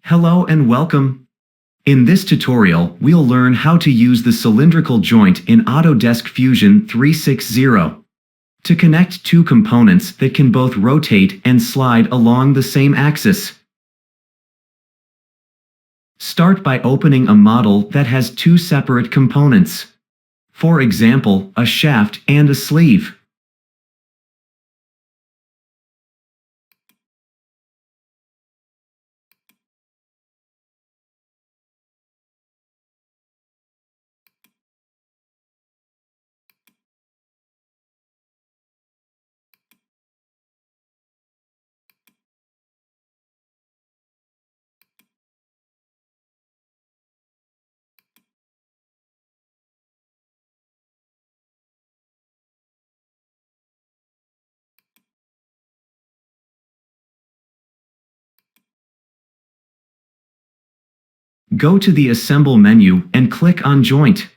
Hello and welcome. In this tutorial, we'll learn how to use the cylindrical joint in Autodesk Fusion 360 to connect two components that can both rotate and slide along the same axis. Start by opening a model that has two separate components. For example, a shaft and a sleeve. Go to the Assemble menu and click on Joint.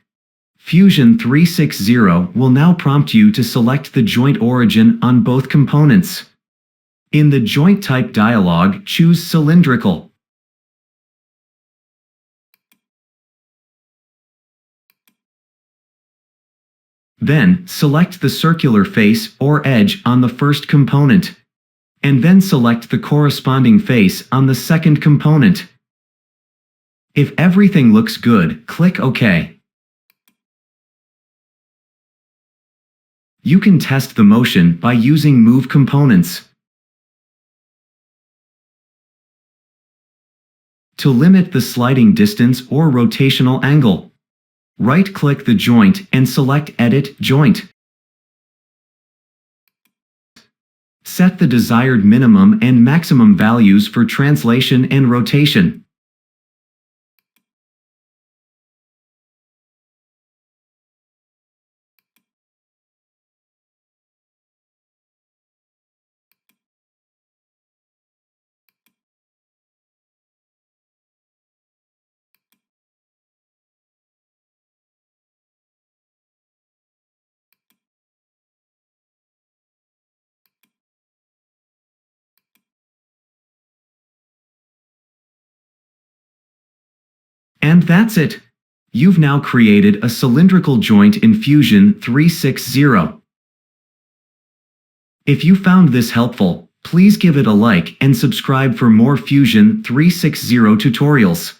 Fusion 360 will now prompt you to select the joint origin on both components. In the Joint Type dialog, choose Cylindrical. Then, select the circular face or edge on the first component. And then select the corresponding face on the second component. If everything looks good, click OK. You can test the motion by using Move Components. To limit the sliding distance or rotational angle, right-click the joint and select Edit Joint. Set the desired minimum and maximum values for translation and rotation. And that's it. You've now created a cylindrical joint in Fusion 360. If you found this helpful, please give it a like and subscribe for more Fusion 360 tutorials.